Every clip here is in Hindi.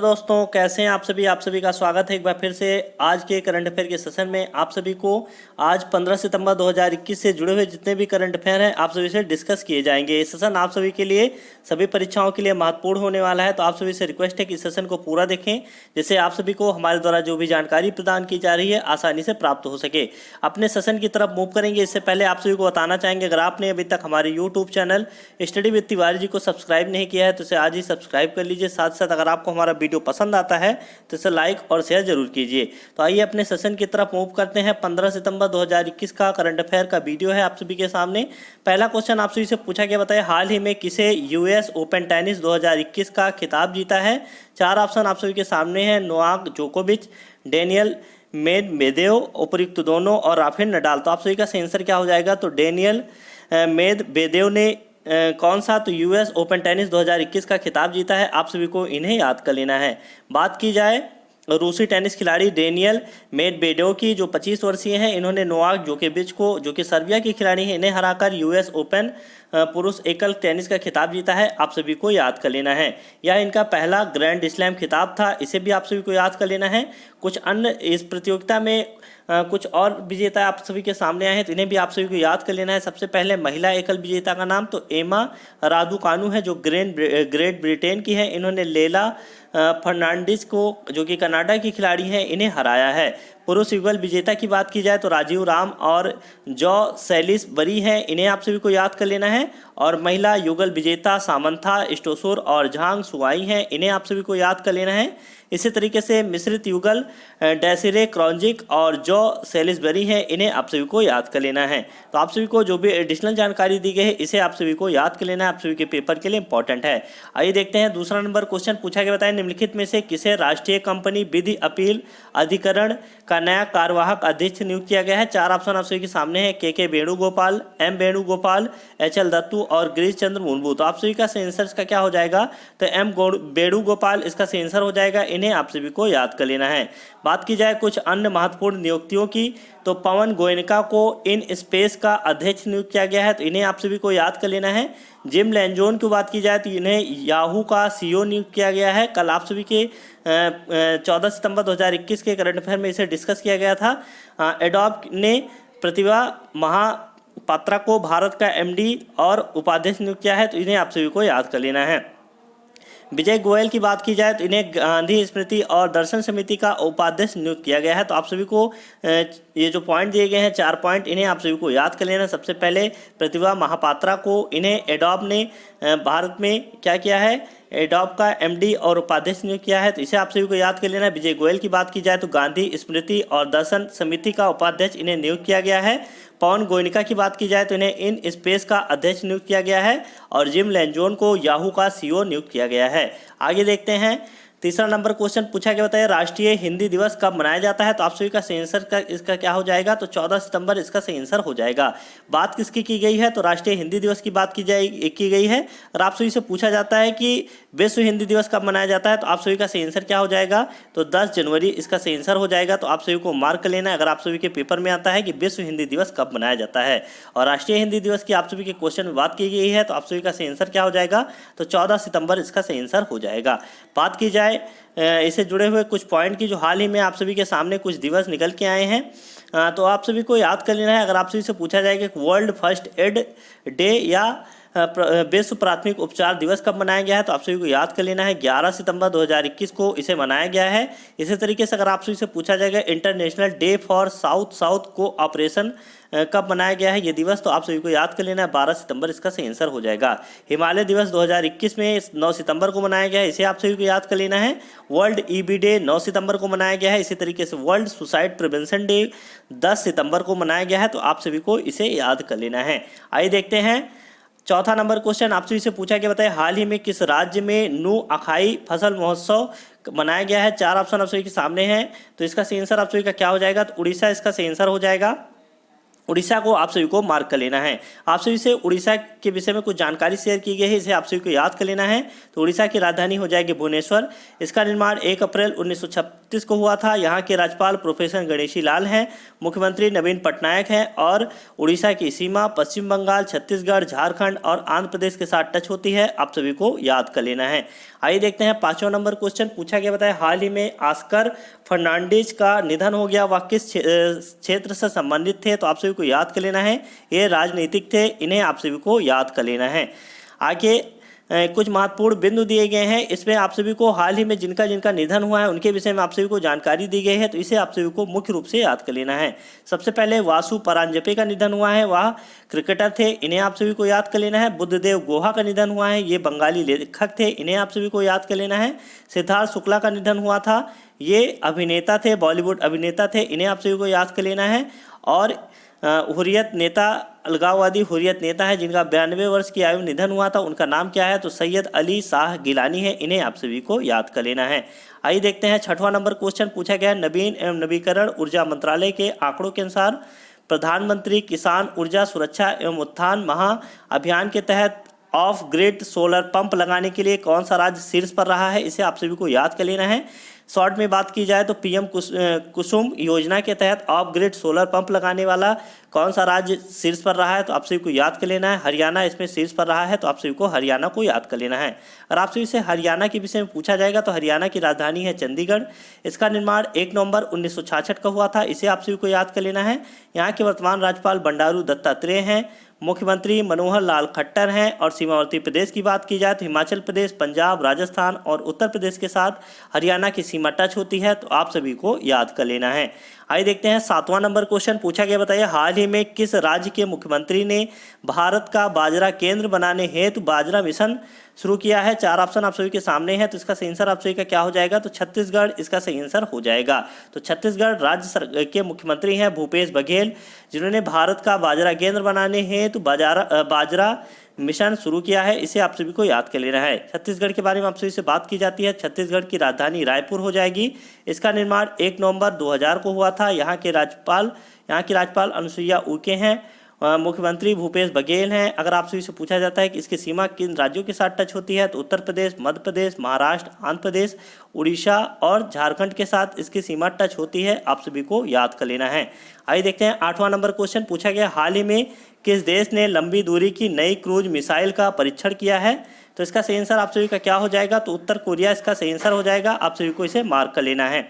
दोस्तों, कैसे हैं आप सभी का स्वागत है एक बार फिर से आज के करंट अफेयर के सेशन में। आप सभी को आज 15 सितंबर 2021 से जुड़े हुए जितने भी करंट अफेयर हैं आप सभी से डिस्कस किए जाएंगे। ये सेशन आप सभी के लिए सभी परीक्षाओं के लिए महत्वपूर्ण होने वाला है, तो आप सभी से रिक्वेस्ट है कि इस सेशन को पूरा देखें, जिससे आप सभी को हमारे द्वारा जो भी जानकारी प्रदान की जा रही है आसानी से प्राप्त हो सके। अपने सेशन की तरफ मूव करेंगे इससे पहले आप सभी को बताना चाहेंगे, अगर आपने अभी तक हमारे YouTube channel study with Tiwari ji को सब्सक्राइब नहीं किया है तो इसे आज ही सब्सक्राइब कर लीजिए। साथ साथ अगर आपको हमारा वीडियो पसंद आता है तो इसे लाइक और शेयर जरूर कीजिए। तो आइए अपने सेशन की तरफ मूव करते हैं। 15 सितंबर 2021 का करंट अफेयर का वीडियो है आप सभी के सामने। पहला क्वेश्चन आप सभी से पूछा गया, बताइए हाल ही में किसे यूएस ओपन टेनिस 2021 का खिताब जीता है। चार ऑप्शन आप सभी के सामने हैं, नोवाक जोकोविच, डेनियल मेदवेदेव, उपयुक्त दोनों और राफेल नडाल। तो आप सभी का सही आंसर क्या हो जाएगा, तो डेनियल मेदवेदेव ने कौन सा, तो यूएस ओपन टेनिस 2021 का खिताब जीता है। आप सभी को इन्हें याद कर लेना है। बात की जाए रूसी टेनिस खिलाड़ी डेनियल मेदवेदेव की, जो 25 वर्षीय हैं, इन्होंने नोवाक जोकोविच को, जो कि सर्बिया की खिलाड़ी हैं, इन्हें हराकर यूएस ओपन पुरुष एकल टेनिस का खिताब जीता है। आप सभी को याद कर लेना है। यह इनका पहला ग्रैंड स्लैम खिताब था, इसे भी आप सभी को याद कर लेना है। कुछ अन्य इस प्रतियोगिता में कुछ और विजेता आप सभी के सामने आए हैं, तो इन्हें भी आप सभी को याद कर लेना है। सबसे पहले महिला एकल विजेता का नाम तो एमा रादुकानु है, जो ग्रेट ब्रिटेन की है। इन्होंने लेला फर्नांडिस को, जो कि कनाडा की खिलाड़ी हैं, इन्हें हराया है। पुरुष युगल विजेता की बात की जाए तो राजीव राम और जॉ सैलिसबरी हैं, इन्हें आप सभी को याद कर लेना है। और महिला युगल विजेता सामंथा स्टोसुर और झांग सुआई हैं, इन्हें आप सभी को याद कर लेना है। इसी तरीके से मिश्रित युगल डेसिरे क्रॉन्जिक और जॉ सैलिसबरी हैं, इन्हें आप सभी को याद कर लेना है। तो आप सभी को जो भी एडिशनल जानकारी दी गई है इसे आप सभी को याद कर लेना है, आप सभी के पेपर के लिए इंपॉर्टेंट है। आइए देखते हैं दूसरा नंबर क्वेश्चन पूछा गया, बताएं निम्नलिखित में से किसे राष्ट्रीय कंपनी विधि अपील अधिकरण का नया कार्यवाहक अध्यक्ष नियुक्त किया गया है। चार ऑप्शन आप सभी के सामने है, के वेणुगोपाल, एम वेणुगोपाल, एच.एल. दत्तू और गिरीश चंद्र मुर्मू। तो आप सभी का सही आंसर इसका क्या हो जाएगा, तो एम वेणुगोपाल इसका सही आंसर हो जाएगा। इन्हें आप सभी को याद कर लेना है। बात की जाए कुछ अन्य महत्वपूर्ण नियुक्तियों की, तो पवन गोयनका को इन स्पेस का अध्यक्ष नियुक्त किया गया है, तो इन्हें आप सभी को याद कर लेना है। जिम लैंजोन की बात की जाए तो इन्हें याहू का सीईओ नियुक्त किया गया है। कल आप सभी के 14 सितंबर 2021 के करंट अफेयर में इसे डिस्कस किया गया था। एडोब ने प्रतिभा महापात्रा को भारत का एमडी और उपाध्यक्ष नियुक्त किया है, तो इन्हें आप सभी को याद कर लेना है। विजय गोयल की बात की जाए तो इन्हें गांधी स्मृति और दर्शन समिति का उपाध्यक्ष नियुक्त किया गया है। तो आप सभी को ये जो पॉइंट दिए गए हैं 4 पॉइंट, इन्हें आप सभी को याद कर लेना। सबसे पहले प्रतिभा महापात्रा को इन्हें एडोब ने भारत में क्या किया है, एडोब का एमडी और उपाध्यक्ष नियुक्त किया है, तो इसे आप सभी को याद कर लेना। विजय गोयल की बात की जाए तो गांधी स्मृति और दर्शन समिति का उपाध्यक्ष इन्हें नियुक्त किया गया है। पवन गोयनका की बात की जाए तो इन्हें इन स्पेस का अध्यक्ष नियुक्त किया गया है और जिम लैंजोन को याहू का सीईओ नियुक्त किया गया है। आगे देखते हैं तीसरा नंबर क्वेश्चन पूछा गया, बताइए राष्ट्रीय हिंदी दिवस कब मनाया जाता है। तो आप सभी का सही आंसर इसका क्या हो जाएगा, तो 14 सितंबर इसका सही आंसर हो जाएगा। बात किसकी की गई है, तो राष्ट्रीय हिंदी दिवस की बात की गई है। और आप सभी से पूछा जाता है कि विश्व हिंदी दिवस कब मनाया जाता है, तो आप सभी का सही आंसर क्या हो जाएगा, तो 10 जनवरी इसका सही आंसर हो जाएगा। तो आप सभी को मार्क कर लेना है अगर आप सभी के पेपर में आता है कि विश्व हिंदी दिवस कब मनाया जाता है। और राष्ट्रीय हिंदी दिवस की आप सभी के क्वेश्चन में बात की गई है, तो आप सभी का सही आंसर क्या हो जाएगा, तो 14 सितंबर इसका सही आंसर हो जाएगा। बात की जाए इससे जुड़े हुए कुछ पॉइंट की, जो हाल ही में आप सभी के सामने कुछ दिवस निकल के आए हैं, तो आप सभी को याद कर लेना है। अगर आप सभी से पूछा जाए कि वर्ल्ड फर्स्ट एड डे या विश्व प्राथमिक उपचार दिवस कब मनाया गया है, तो आप सभी को याद कर लेना है 11 सितंबर 2021 को इसे मनाया गया है। इसी तरीके से अगर आप सभी से पूछा जाएगा international day for south south cooperation कब मनाया गया है ये दिवस, तो आप सभी को याद कर लेना है 12 सितंबर इसका सही आंसर हो जाएगा। हिमालय दिवस 2021 में 9 सितंबर को मनाया गया है, इसे आप सभी को याद कर लेना है। वर्ल्ड ईबी डे 9 सितंबर को मनाया गया है। इसी तरीके से वर्ल्ड सुसाइड प्रिवेंशन डे 10 सितंबर को मनाया गया है, तो आप सभी को इसे याद कर लेना है। आइए देखते हैं चौथा नंबर क्वेश्चन आप सभी से पूछा गया, बताइए हाल ही में किस राज्य में नू अखाई फसल महोत्सव मनाया गया है। चार ऑप्शन आप सभी के सामने हैं, तो इसका सही आंसर आप सभी का क्या हो जाएगा, तो उड़ीसा इसका सही आंसर हो जाएगा। उड़ीसा को आप सभी को मार्क कर लेना है। आप सभी से उड़ीसा के विषय में कुछ जानकारी शेयर की गई है, इसे आप सभी को याद कर लेना है। तो उड़ीसा की राजधानी हो जाएगी भुवनेश्वर। इसका निर्माण 1 अप्रैल 1936 को हुआ था। यहाँ के राज्यपाल प्रोफेसर गणेशी लाल हैं, मुख्यमंत्री नवीन पटनायक हैं और उड़ीसा की सीमा पश्चिम बंगाल, छत्तीसगढ़, झारखंड और आंध्र प्रदेश के साथ टच होती है। आप सभी को याद कर लेना है। आइए देखते हैं 5वां नंबर क्वेश्चन पूछा गया, बताया हाल ही में ऑस्कर फर्नांडिस का निधन हो गया, वह किस क्षेत्र से संबंधित थे? तो आप सभी को याद कर लेना है, ये राजनीतिक थे, इन्हें आप सभी को याद कर लेना है। आगे कुछ महत्वपूर्ण बिंदु दिए गए हैं, इसमें आप सभी को हाल ही में जिनका जिनका निधन हुआ है उनके विषय में आप सभी को जानकारी दी गई है, तो इसे आप सभी को मुख्य रूप से याद कर लेना है। सबसे पहले वासु परांजपे का निधन हुआ है, वह क्रिकेटर थे, इन्हें आप सभी को याद कर लेना है। बुद्धदेव गुहा का निधन हुआ है, ये बंगाली लेखक थे, इन्हें आप सभी को याद कर लेना है। सिद्धार्थ शुक्ला का निधन हुआ था, ये अभिनेता थे, बॉलीवुड अभिनेता थे, इन्हें आप सभी को याद कर लेना है। और हुर्रियत नेता, अलगाववादी हुर्रियत नेता है जिनका 92 वर्ष की आयु निधन हुआ था, उनका नाम क्या है? तो सैयद अली शाह गिलानी है, इन्हें आप सभी को याद कर लेना है। आइए देखते हैं 6वां नंबर क्वेश्चन पूछा गया है, नवीन एवं नवीकरण ऊर्जा मंत्रालय के आंकड़ों के अनुसार प्रधानमंत्री किसान ऊर्जा सुरक्षा एवं उत्थान महाअभियान के तहत ऑफ ग्रिड सोलर पंप लगाने के लिए कौन सा राज्य शीर्ष पर रहा है? इसे आप सभी को याद कर लेना है। शॉर्ट में बात की जाए तो पीएम कुसुम योजना के तहत ऑफ ग्रिड सोलर पंप लगाने वाला कौन सा राज्य शीर्ष पर रहा है? तो आप सभी को याद कर लेना है, हरियाणा इसमें शीर्ष पर रहा है, तो आप सभी को हरियाणा को याद कर लेना है। और आप सभी से हरियाणा के विषय में पूछा जाएगा तो हरियाणा की राजधानी है चंडीगढ़। इसका निर्माण 1 नवंबर 1966 का हुआ था, इसे आप सभी को याद कर लेना है। यहाँ के वर्तमान राज्यपाल बंडारू दत्तात्रेय हैं, मुख्यमंत्री मनोहर लाल खट्टर हैं। और सीमावर्ती प्रदेश की बात की जाए तो हिमाचल प्रदेश, पंजाब, राजस्थान और उत्तर प्रदेश के साथ हरियाणा की सीमा टच होती है, तो आप सभी को याद कर लेना है। आइए देखते हैं 7वां नंबर क्वेश्चन पूछा गया, बताइए हाल ही में किस राज्य के मुख्यमंत्री ने भारत का बाजरा केंद्र बनाने हेतु बाजरा मिशन शुरू किया है? 4 ऑप्शन आप सभी के सामने हैं, तो इसका सही आंसर आप सभी का क्या हो जाएगा? तो छत्तीसगढ़ इसका सही आंसर हो जाएगा। तो छत्तीसगढ़ राज्य के मुख्यमंत्री हैं भूपेश बघेल, जिन्होंने भारत का बाजरा केंद्र बनाने हेतु बाजरा मिशन शुरू किया है, इसे आप सभी को याद कर लेना है। छत्तीसगढ़ के बारे में आप सभी से बात की जाती है, छत्तीसगढ़ की राजधानी रायपुर हो जाएगी। इसका निर्माण 1 नवंबर 2000 को हुआ था। यहाँ की राज्यपाल अनुसुईया उइके हैं, मुख्यमंत्री भूपेश बघेल हैं। अगर आप सभी से पूछा जाता है कि इसकी सीमा किन राज्यों के साथ टच होती है, तो उत्तर प्रदेश, मध्य प्रदेश, महाराष्ट्र, आंध्र प्रदेश, उड़ीसा और झारखंड के साथ इसकी सीमा टच होती है, आप सभी को याद कर लेना है। आइए देखते हैं 8वां नंबर क्वेश्चन पूछा गया, हाल ही में किस देश ने लंबी दूरी की नई क्रूज मिसाइल का परीक्षण किया है? तो इसका सही आंसर आप सभी का क्या हो जाएगा? तो उत्तर कोरिया इसका सही आंसर हो जाएगा, आप सभी को इसे मार्क कर लेना है।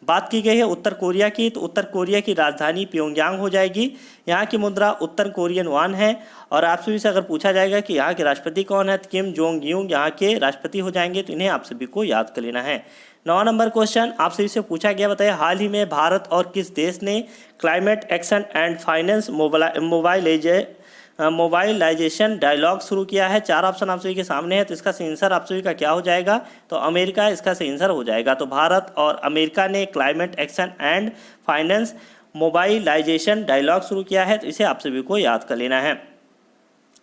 बात की गई है उत्तर कोरिया की, तो उत्तर कोरिया की राजधानी प्योंगयांग हो जाएगी। यहाँ की मुद्रा उत्तर कोरियन वान है। और आप सभी से अगर पूछा जाएगा कि यहाँ के राष्ट्रपति कौन है, तो किम जोंग यूंग यहाँ के राष्ट्रपति हो जाएंगे, तो इन्हें आप सभी को याद कर लेना है। 9वां नंबर क्वेश्चन आप सभी से पूछा गया, बताइए हाल ही में भारत और किस देश ने climate action and finance mobilisation dialogue शुरू किया है? 4 ऑप्शन आप सभी के सामने है, तो इसका सही आंसर आप सभी का क्या हो जाएगा? तो अमेरिका इसका सही आंसर हो जाएगा। तो भारत और अमेरिका ने climate action and finance mobilisation dialogue शुरू किया है, तो इसे आप सभी को याद कर लेना है।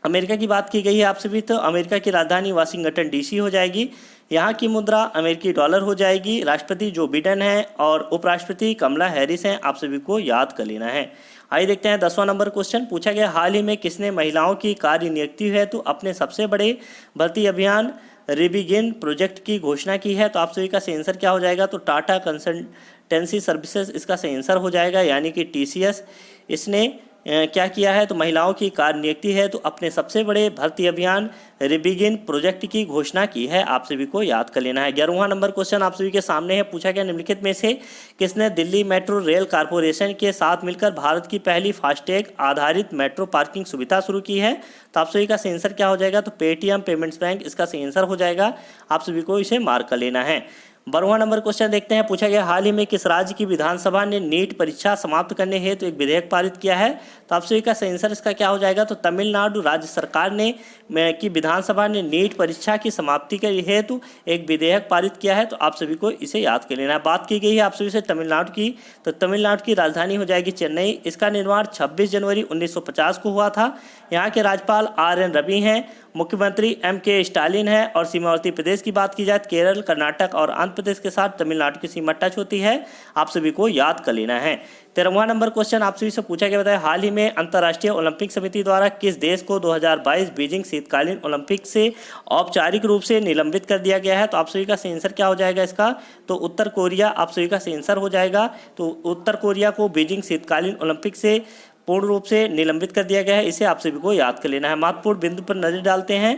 अमेरिका की बात की गई है आप सभी, तो अमेरिका की राजधानी वाशिंगटन डीसी हो जाएगी। यहाँ की मुद्रा अमेरिकी डॉलर हो जाएगी। राष्ट्रपति जो बिडेन हैं और उपराष्ट्रपति कमला हैरिस हैं, आप सभी को याद कर लेना है। आइए देखते हैं 10वां नंबर क्वेश्चन पूछा गया, हाल ही में किसने महिलाओं की कार्य नियुक्ति हेतु अपने सबसे बड़े भर्ती अभियान रिबिगिन प्रोजेक्ट की घोषणा की है? तो आप सभी का सही आंसर क्या हो जाएगा? तो टाटा कंसल्टेंसी सर्विसेज इसका सही आंसर हो जाएगा, यानी कि TCS। इसने क्या किया है? तो महिलाओं की कार्य नियुक्ति है तो अपने सबसे बड़े भर्ती अभियान रिबिगिन प्रोजेक्ट की घोषणा की है, आप सभी को याद कर लेना है। 11वां नंबर क्वेश्चन आप सभी के सामने है, पूछा गया निम्नलिखित में से किसने दिल्ली मेट्रो रेल कॉरपोरेशन के साथ मिलकर भारत की पहली फास्टैग आधारित मेट्रो पार्किंग सुविधा शुरू की है? तो आप सभी का सही आंसर क्या हो जाएगा? तो पेटीएम पेमेंट्स बैंक इसका सही आंसर हो जाएगा, आप सभी को इसे मार्क कर लेना है। 12वां नंबर क्वेश्चन देखते हैं, पूछा गया हाल ही में किस राज्य की विधानसभा ने नीट परीक्षा समाप्त करने हेतु एक विधेयक पारित किया है? तो आप सभी का सही आंसर इसका क्या हो जाएगा? तो तमिलनाडु राज्य सरकार ने की विधानसभा ने नीट परीक्षा की समाप्ति के हेतु एक विधेयक पारित किया है, तो आप सभी को इसे याद कर लेना है। बात की गई है आप सभी से तमिलनाडु की, तो तमिलनाडु की राजधानी हो जाएगी चेन्नई। इसका निर्माण 26 जनवरी 1950 को हुआ था। यहाँ के राज्यपाल RN रवि हैं, मुख्यमंत्री MK स्टालिन है। और सीमावर्ती प्रदेश की बात की जाए तो केरल, कर्नाटक और आंध्र प्रदेश के साथ तमिलनाडु की सीमा टच होती है, आप सभी को याद कर लेना है। 13वां नंबर क्वेश्चन आप सभी से पूछा गया बताया, हाल ही में अंतर्राष्ट्रीय ओलंपिक समिति द्वारा किस देश को 2022 बीजिंग शीतकालीन ओलंपिक से औपचारिक रूप से निलंबित कर दिया गया है? तो आप सभी का सही आंसर क्या हो जाएगा इसका? तो उत्तर कोरिया आप सभी का सही आंसर हो जाएगा। तो उत्तर कोरिया को बीजिंग शीतकालीन ओलंपिक से पूर्ण रूप से निलंबित कर दिया गया है। इसे आप सभी को याद कर लेना है। महत्वपूर्ण बिंदु पर नजर डालते हैं।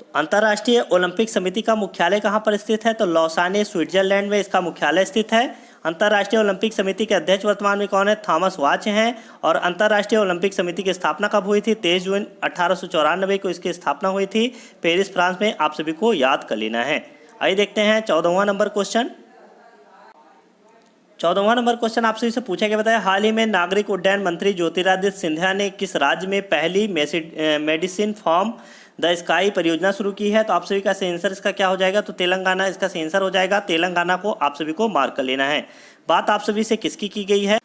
तो अंतर्राष्ट्रीय ओलंपिक समिति का मुख्यालय कहाँ पर स्थित है? तो लौसाने स्विट्जरलैंड में इसका मुख्यालय स्थित है। अंतर्राष्ट्रीय ओलंपिक समिति के अध्यक्ष वर्तमान में कौन है? थॉमस वाच हैं। और अंतर्राष्ट्रीय ओलंपिक समिति की स्थापना कब हुई थी? 23 जून 1894 को इसकी स्थापना हुई थी, पेरिस फ्रांस में। आप सभी को याद कर लेना है। आइए देखते हैं 14वां नंबर क्वेश्चन। 14वां नंबर क्वेश्चन आप सभी से पूछा गया बताया, हाल ही में नागरिक उड्डयन मंत्री ज्योतिरादित्य सिंधिया ने किस राज्य में पहली मेडिसिन फॉर्म द स्काई परियोजना शुरू की है? तो आप सभी का सही आंसर इसका क्या हो जाएगा? तो तेलंगाना इसका सही आंसर हो जाएगा। तेलंगाना को आप सभी को मार्क कर लेना है। बात आप सभी से किसकी की गई है?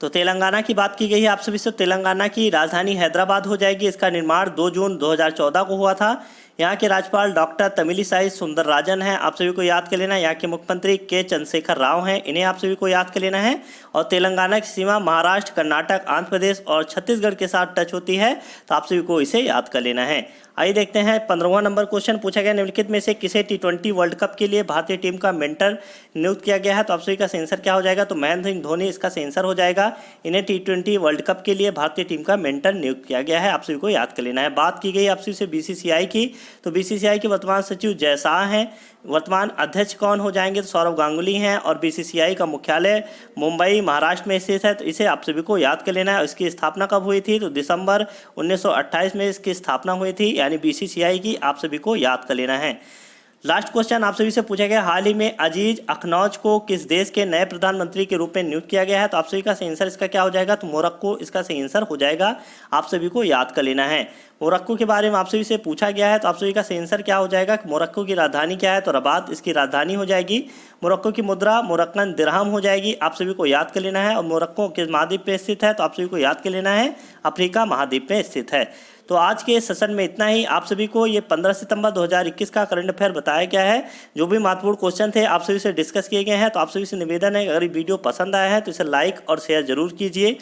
तो तेलंगाना की बात की गई है आप सभी से। तेलंगाना की राजधानी हैदराबाद हो जाएगी। इसका निर्माण 2 जून 2014 को हुआ था। यहाँ के राज्यपाल डॉक्टर तमिलिसाई सुंदरराजन हैं, आप सभी को याद कर लेना है। यहाँ के मुख्यमंत्री के चंद्रशेखर राव हैं, इन्हें आप सभी को याद कर लेना है। और तेलंगाना की सीमा महाराष्ट्र, कर्नाटक, आंध्र प्रदेश और छत्तीसगढ़ के साथ टच होती है, तो आप सभी को इसे याद कर लेना है। आइए देखते हैं 15वां नंबर क्वेश्चन पूछा गया, निम्नलिखित में से किसे T20 वर्ल्ड कप के लिए भारतीय टीम का मेंटर नियुक्त किया गया है? तो आप सभी का सही आंसर क्या हो जाएगा? तो महेंद्र सिंह धोनी इसका सही आंसर हो जाएगा। इन्हें T20 वर्ल्ड कप के लिए भारतीय टीम का मेंटर नियुक्त किया गया है, आप सभी को याद कर लेना है। बात की गई आप सभी से BCCI की, तो BCCI के वर्तमान सचिव जय शाह हैं। वर्तमान अध्यक्ष कौन हो जाएंगे? तो सौरव गांगुली हैं। और BCCI का मुख्यालय मुंबई महाराष्ट्र में स्थित है, तो इसे आप सभी को याद कर लेना है। इसकी स्थापना कब हुई थी? तो दिसंबर 1928 में इसकी स्थापना हुई थी, यानी BCCI की आप सभी को याद कर लेना है। लास्ट क्वेश्चन आप सभी से पूछा गया, हाल ही में अजीज अखनौज को किस देश के नए प्रधानमंत्री के रूप में नियुक्त किया गया है? तो आप सभी का सही आंसर इसका क्या हो जाएगा? तो मोरक्को इसका सही आंसर हो जाएगा, आप सभी को याद कर लेना है। मोरक्को के बारे में आप सभी से पूछा गया है, तो आप सभी का सही आंसर क्या हो जाएगा? मोरक्को की राजधानी क्या है? तो रबात इसकी राजधानी हो जाएगी। मोरक्को की मुद्रा मोरक्कन दिरहम हो जाएगी, आप सभी को याद कर लेना है। और मोरक्को किस महाद्वीप पे स्थित है? तो आप सभी को याद कर लेना है, अफ्रीका महाद्वीप में स्थित है। तो आज के सेशन में इतना ही। आप सभी को ये 15 सितंबर 2021 का करंट अफेयर बताया गया है। जो भी महत्वपूर्ण क्वेश्चन थे आप सभी से डिस्कस किए गए हैं। तो आप सभी से निवेदन है, अगर ये वीडियो पसंद आया है तो इसे लाइक और शेयर जरूर कीजिए।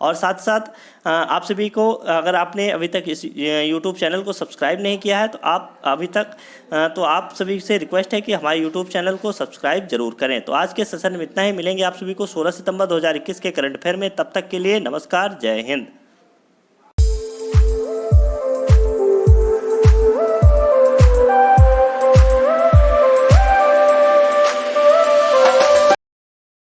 और साथ साथ आप सभी को, अगर आपने अभी तक इस YouTube चैनल को सब्सक्राइब नहीं किया है तो आप सभी से रिक्वेस्ट है कि हमारे YouTube चैनल को सब्सक्राइब जरूर करें। तो आज के सेशन में इतना ही। मिलेंगे आप सभी को 16 सितंबर 2021 के करंट अफेयर में। तब तक के लिए नमस्कार, जय हिंद।